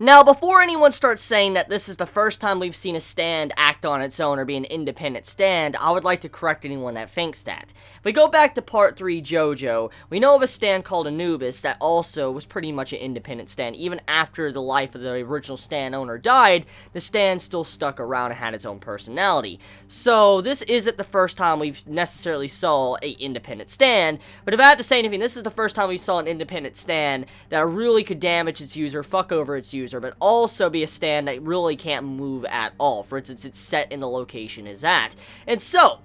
Now, before anyone starts saying that this is the first time we've seen a stand act on its own or be an independent stand, I would like to correct anyone that thinks that. If we go back to Part 3 JoJo, we know of a stand called Anubis that also was pretty much an independent stand. Even after the life of the original stand owner died, the stand still stuck around and had its own personality. So, this isn't the first time we've necessarily saw an independent stand, but if I had to say anything, this is the first time we saw an independent stand that really could damage its user, fuck over its user, but also be a stand that really can't move at all. For instance, it's set in the location it's at. And so,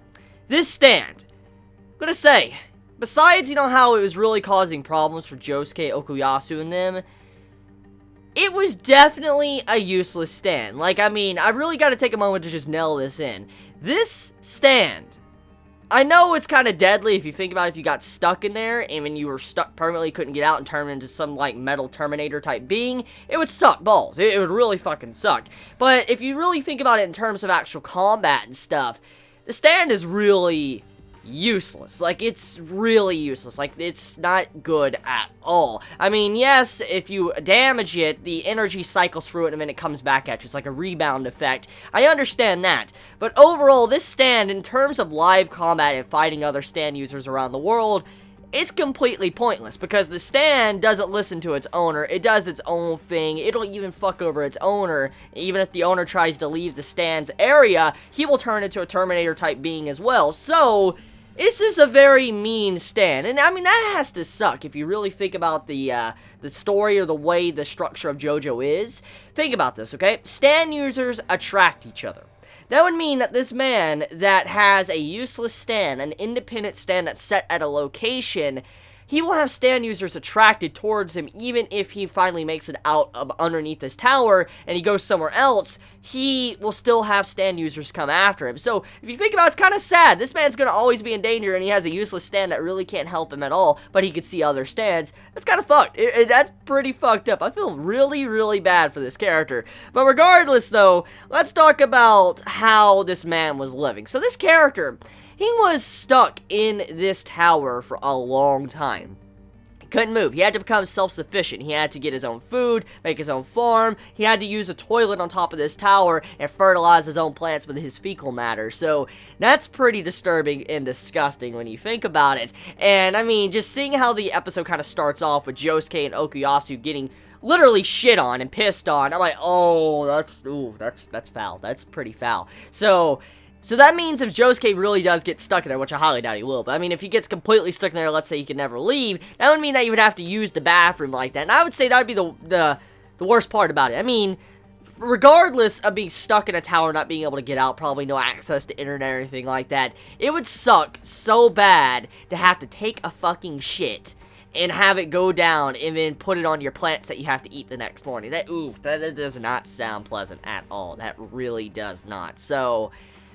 this stand, I'm gonna say, besides, how it was really causing problems for Josuke, Okuyasu, and them, it was definitely a useless stand. I really gotta take a moment to just nail this in. This stand, I know it's kind of deadly if you think about it, if you got stuck in there, and when you were stuck permanently, couldn't get out and turn into some, metal Terminator type being, it would suck balls. It would really fucking suck. But if you really think about it in terms of actual combat and stuff, the stand is really useless. It's really useless. It's not good at all. Yes, if you damage it, the energy cycles through it and then it comes back at you. It's like a rebound effect. I understand that. But overall, this stand, in terms of live combat and fighting other stand users around the world, it's completely pointless, because the stand doesn't listen to its owner. It does its own thing. It'll even fuck over its owner. Even if the owner tries to leave the stand's area, he will turn into a Terminator type being as well. So, this is a very mean stand, and that has to suck if you really think about the story or the way the structure of JoJo is. Think about this, okay? Stand users attract each other. That would mean that this man that has a useless stand, an independent stand that's set at a location, he will have stand users attracted towards him. Even if he finally makes it out of underneath this tower and he goes somewhere else, he will still have stand users come after him. So, if you think about it, it's kind of sad. This man's going to always be in danger, and he has a useless stand that really can't help him at all, but he can see other stands. That's kind of fucked. That's pretty fucked up. I feel really, really bad for this character. But regardless, though, let's talk about how this man was living. So, this character, he was stuck in this tower for a long time. He couldn't move. He had to become self-sufficient. He had to get his own food, make his own farm. He had to use a toilet on top of this tower and fertilize his own plants with his fecal matter. So, that's pretty disturbing and disgusting when you think about it. And, just seeing how the episode kind of starts off with Josuke and Okuyasu getting literally shit on and pissed on, I'm like, oh, that's foul. That's pretty foul. So that means if Josuke really does get stuck in there, which I highly doubt he will, but if he gets completely stuck in there, let's say he can never leave, that would mean that you would have to use the bathroom like that, and I would say that would be the worst part about it. Regardless of being stuck in a tower, not being able to get out, probably no access to internet or anything like that, it would suck so bad to have to take a fucking shit and have it go down and then put it on your plants that you have to eat the next morning. That does not sound pleasant at all. That really does not. So,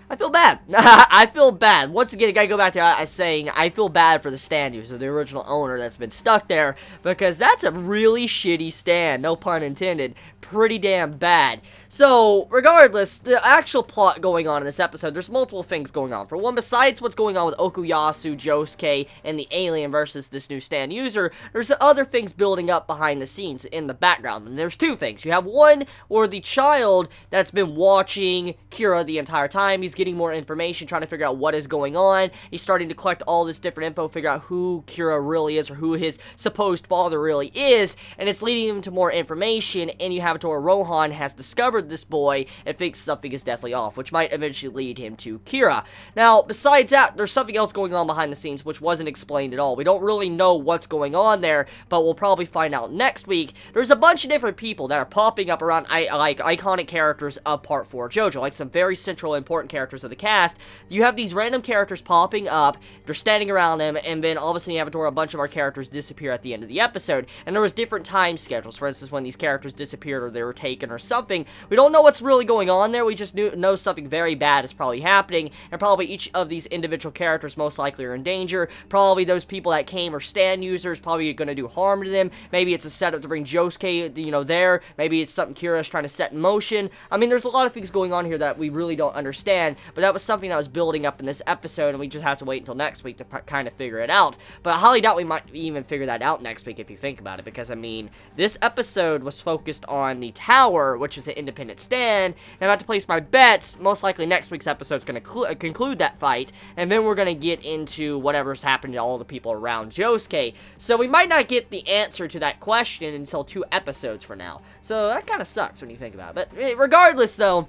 I feel bad. I feel bad. Once again, I gotta go back to saying I feel bad for the stand user, the original owner that's been stuck there, because that's a really shitty stand, no pun intended. Pretty damn bad. So, regardless, the actual plot going on in this episode, there's multiple things going on. For one, besides what's going on with Okuyasu, Josuke, and the alien versus this new stand user, there's other things building up behind the scenes in the background. And there's two things. You have one where the child that's been watching Kira the entire time, he's getting more information, trying to figure out what is going on. He's starting to collect all this different info, figure out who Kira really is, or who his supposed father really is, and it's leading him to more information, and you have it to where Rohan has discovered this boy and thinks something is definitely off, which might eventually lead him to Kira. Now, besides that, there's something else going on behind the scenes which wasn't explained at all. We don't really know what's going on there, but we'll probably find out next week. There's a bunch of different people that are popping up around iconic characters of Part 4 JoJo, like some very central important characters of the cast. You have these random characters popping up, they're standing around them, and then all of a sudden you have it where a bunch of our characters disappear at the end of the episode. And there was different time schedules, for instance, when these characters disappeared or they were taken or something. We don't know what's really going on there, we just know something very bad is probably happening, and probably each of these individual characters most likely are in danger. Probably those people that came are stand users, probably going to do harm to them. Maybe it's a setup to bring Josuke, there. Maybe it's something Kira's trying to set in motion. There's a lot of things going on here that we really don't understand, stand, but that was something that was building up in this episode, and we just have to wait until next week to kind of figure it out. But I highly doubt we might even figure that out next week if you think about it, because, I mean, this episode was focused on the tower, which was an independent stand, and I'm about to place my bets. Most likely next week's episode is going to conclude that fight, and then we're going to get into whatever's happened to all the people around Josuke. So we might not get the answer to that question until 2 episodes from now. So that kind of sucks when you think about it. But regardless, though,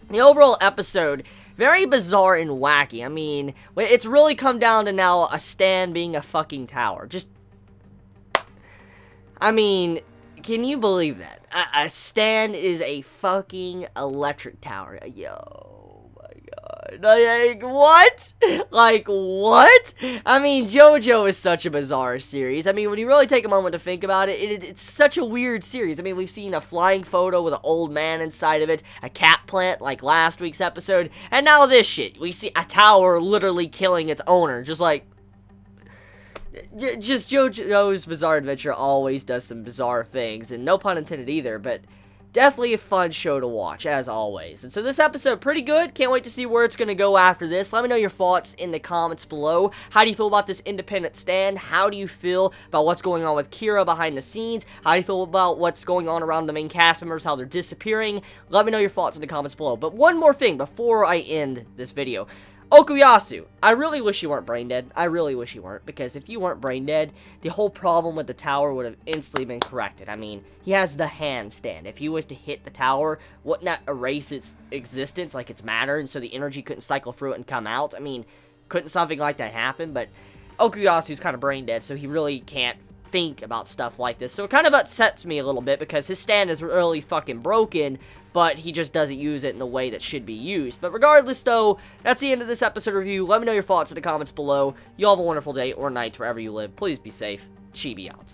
the overall episode, very bizarre and wacky. I mean, it's really come down to now a stand being a fucking tower. Just, I mean, can you believe that? A stand is a fucking electric tower. Yo. Like, what? Like, what? I mean, JoJo is such a bizarre series. I mean, when you really take a moment to think about it, it's such a weird series. I mean, we've seen a flying photo with an old man inside of it, a cat plant like last week's episode, and now this shit. We see a tower literally killing its owner, just like... Just JoJo's Bizarre Adventure always does some bizarre things, and no pun intended either, but... definitely a fun show to watch, as always. And so this episode, pretty good. Can't wait to see where it's going to go after this. Let me know your thoughts in the comments below. How do you feel about this independent stand? How do you feel about what's going on with Kira behind the scenes? How do you feel about what's going on around the main cast members, how they're disappearing? Let me know your thoughts in the comments below. But one more thing before I end this video. Okuyasu, I really wish you weren't brain dead. I really wish you weren't, because if you weren't brain dead, the whole problem with the tower would have instantly been corrected. I mean, he has the handstand. If he was to hit the tower, wouldn't that erase its existence, like its matter, and so the energy couldn't cycle through it and come out? I mean, couldn't something like that happen? But Okuyasu's kind of brain dead, so he really can't think about stuff like this. So it kind of upsets me a little bit, because his stand is really fucking broken, but he just doesn't use it in the way that should be used. But regardless, though, that's the end of this episode review. Let me know your thoughts in the comments below. You all have a wonderful day or night wherever you live. Please be safe. Chibi out.